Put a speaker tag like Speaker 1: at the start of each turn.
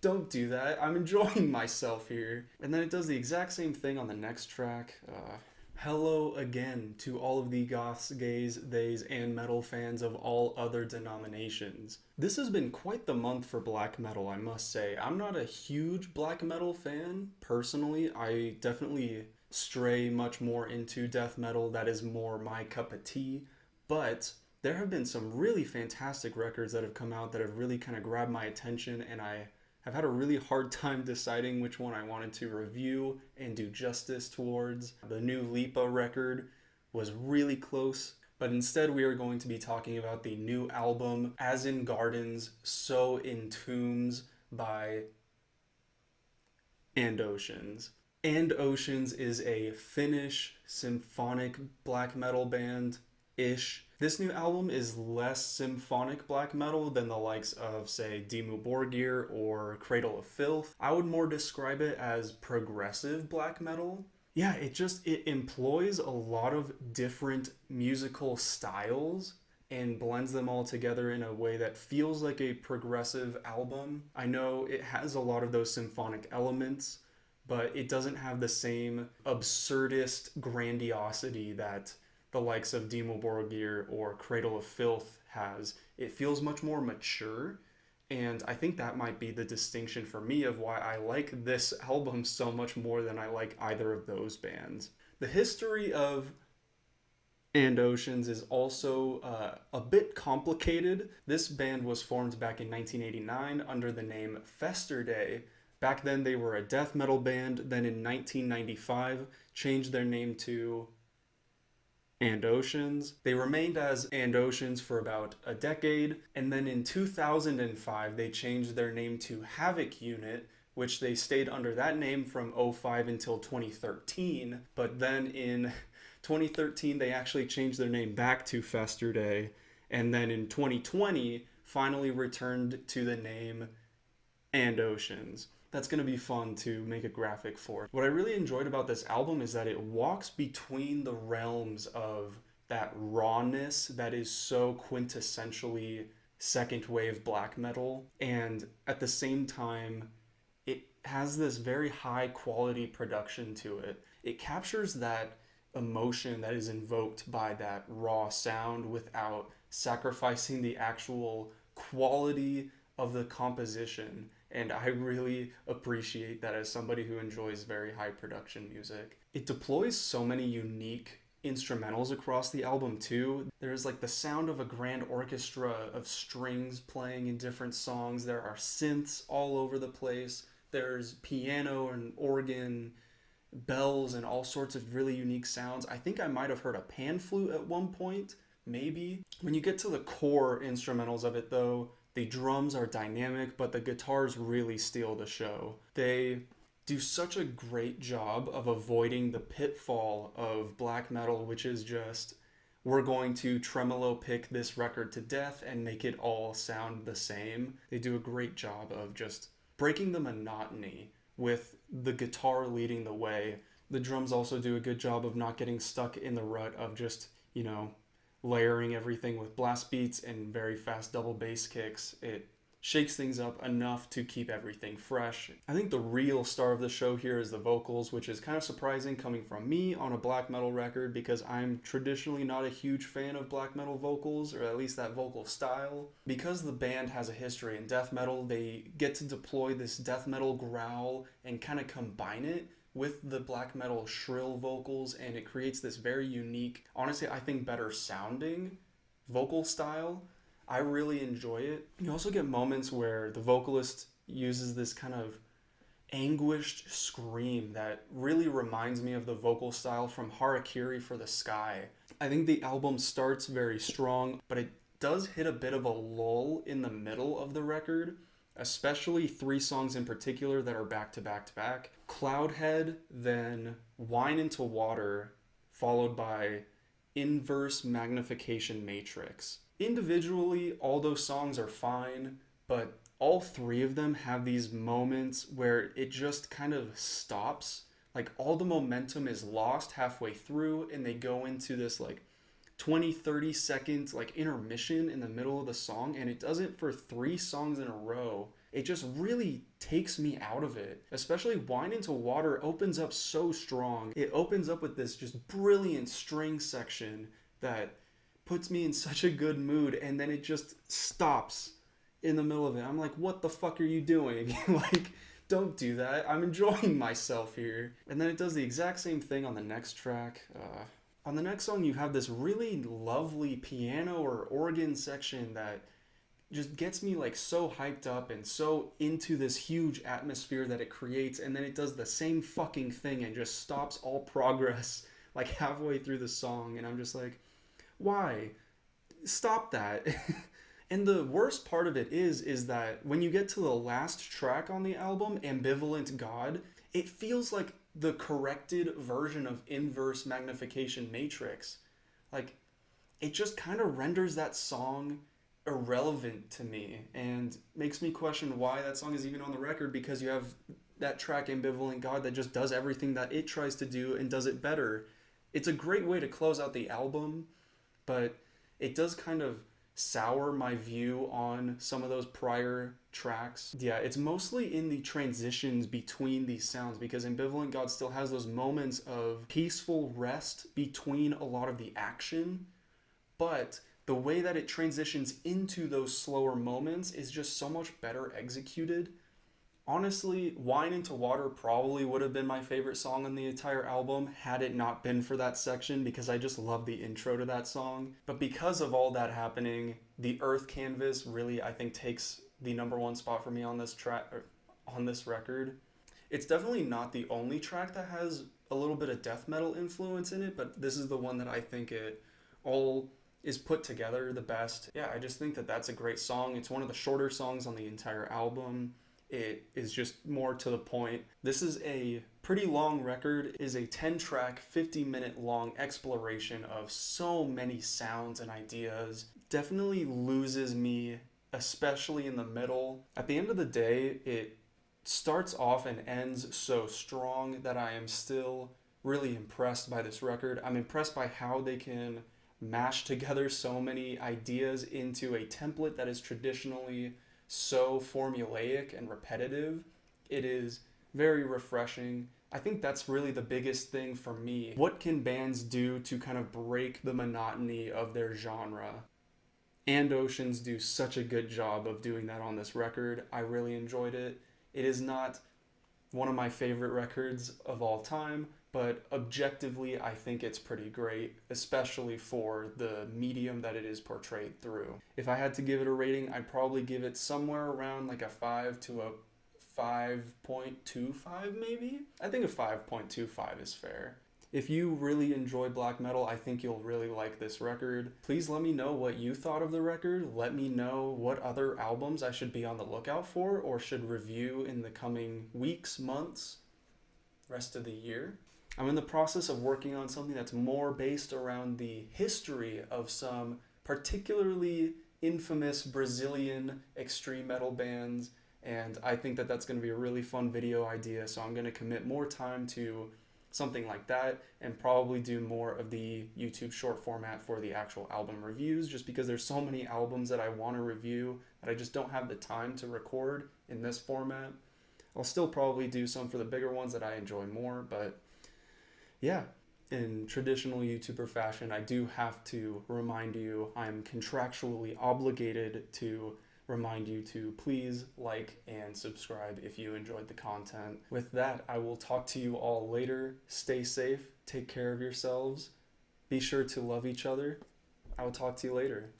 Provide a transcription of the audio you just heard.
Speaker 1: don't do that. I'm enjoying myself here. And then it does the exact same thing on the next track. Hello again to all of the goths, gays, theys, and metal fans of all other denominations. This has been quite the month for black metal, I must say. I'm not a huge black metal fan, personally. I definitely stray much more into death metal. That is more my cup of tea. But there have been some really fantastic records that have come out that have really kind of grabbed my attention, and I have had a really hard time deciding which one I wanted to review and do justice towards. The new Lipa record was really close, but instead we are going to be talking about the new album As in Gardens, So in Tombs by And Oceans. And Oceans is a Finnish symphonic black metal band ish. This new album is less symphonic black metal than the likes of, say, Dimmu Borgir or Cradle of Filth. I would more describe it as progressive black metal. Yeah, it employs a lot of different musical styles and blends them all together in a way that feels like a progressive album. I know it has a lot of those symphonic elements, but it doesn't have the same absurdist grandiosity that the likes of Dimmu Borgir or Cradle of Filth has. It feels much more mature, and I think that might be the distinction for me of why I like this album so much more than I like either of those bands. The history of And Oceans is also a bit complicated. This band was formed back in 1989 under the name Festerday. Back then they were a death metal band, then in 1995 changed their name to And Oceans. They remained as And Oceans for about a decade, and then in 2005 they changed their name to Havoc Unit, which they stayed under that name from '05 until 2013, but then in 2013 they actually changed their name back to Festerday, and then in 2020 finally returned to the name And Oceans. That's going to be fun to make a graphic for. What I really enjoyed about this album is that it walks between the realms of that rawness that is so quintessentially second wave black metal, and at the same time it has this very high quality production to it. It captures that emotion that is invoked by that raw sound without sacrificing the actual quality of the composition, and I really appreciate that as somebody who enjoys very high production music. It deploys so many unique instrumentals across the album too. There's like the sound of a grand orchestra of strings playing in different songs. There are synths all over the place. There's piano and organ, bells, and all sorts of really unique sounds. I think I might have heard a pan flute at one point, maybe. When you get to the core instrumentals of it though, the drums are dynamic, but the guitars really steal the show. They do such a great job of avoiding the pitfall of black metal, which is just, we're going to tremolo pick this record to death and make it all sound the same. They do a great job of just breaking the monotony with the guitar leading the way. The drums also do a good job of not getting stuck in the rut of just, layering everything with blast beats and very fast double bass kicks. It shakes things up enough to keep everything fresh. I think the real star of the show here is the vocals, which is kind of surprising coming from me on a black metal record because I'm traditionally not a huge fan of black metal vocals, or at least that vocal style. Because the band has a history in death metal, they get to deploy this death metal growl and kind of combine it with the black metal shrill vocals, and it creates this very unique, honestly I think better sounding vocal style. I really enjoy it. You also get moments where the vocalist uses this kind of anguished scream that really reminds me of the vocal style from Harakiri for the Sky. I think the album starts very strong, but it does hit a bit of a lull in the middle of the record, especially 3 songs in particular that are back to back to back. Cloudhead, then Wine into Water, followed by Inverse Magnification Matrix. Individually, all those songs are fine, but all 3 of them have these moments where it just kind of stops. Like all the momentum is lost halfway through, and they go into this like 20-30 second like intermission in the middle of the song, and it does it for 3 songs in a row. it just really takes me out of it. Especially Wine into Water opens up so strong. It opens up with this just brilliant string section that puts me in such a good mood, and then it just stops in the middle of it. I'm like, what the fuck are you doing? Like, don't do that. I'm enjoying myself here. And then it does the exact same thing on the next track. On the next song, you have this really lovely piano or organ section that just gets me like so hyped up and so into this huge atmosphere that it creates, and then it does the same fucking thing and just stops all progress like halfway through the song, and I'm just like, why? Stop that. And the worst part of it is that when you get to the last track on the album, Ambivalent God, it feels like the corrected version of Inverse Magnification Matrix. Like, it just kind of renders that song irrelevant to me and makes me question why that song is even on the record, because you have that track Ambivalent God that just does everything that it tries to do and does it better. It's a great way to close out the album, but it does kind of sour my view on some of those prior tracks. Yeah, it's mostly in the transitions between these sounds, because Ambivalent God still has those moments of peaceful rest between a lot of the action, but the way that it transitions into those slower moments is just so much better executed. Honestly, Wine into Water probably would have been my favorite song on the entire album had it not been for that section, because I just love the intro to that song. But because of all that happening, the Earth Canvas really, I think, takes the number one spot for me on this track, or on this record. It's definitely not the only track that has a little bit of death metal influence in it, but this is the one that I think it all is put together the best. Yeah, I just think that that's a great song. It's one of the shorter songs on the entire album. It is just more to the point. This is a pretty long record. It is a 10-track, 50-minute long exploration of so many sounds and ideas. Definitely loses me, especially in the middle. At the end of the day, it starts off and ends so strong that I am still really impressed by this record. I'm impressed by how they can mash together so many ideas into a template that is traditionally so formulaic and repetitive. It is very refreshing. I think that's really the biggest thing for me. What can bands do to kind of break the monotony of their genre? And Oceans do such a good job of doing that on this record. I really enjoyed it. It is not one of my favorite records of all time, but objectively I think it's pretty great, especially for the medium that it is portrayed through. If I had to give it a rating, I'd probably give it somewhere around like a 5 to a 5.25 maybe? I think a 5.25 is fair. If you really enjoy black metal, I think you'll really like this record. Please let me know what you thought of the record. Let me know what other albums I should be on the lookout for or should review in the coming weeks, months, rest of the year. I'm in the process of working on something that's more based around the history of some particularly infamous Brazilian extreme metal bands, and I think that that's going to be a really fun video idea, so I'm going to commit more time to something like that and probably do more of the YouTube short format for the actual album reviews, just because there's so many albums that I want to review that I just don't have the time to record in this format. I'll still probably do some for the bigger ones that I enjoy more, but yeah, in traditional YouTuber fashion, I do have to remind you, I'm contractually obligated to remind you to please like and subscribe if you enjoyed the content. With that, I will talk to you all later. Stay safe, take care of yourselves, be sure to love each other. I will talk to you later.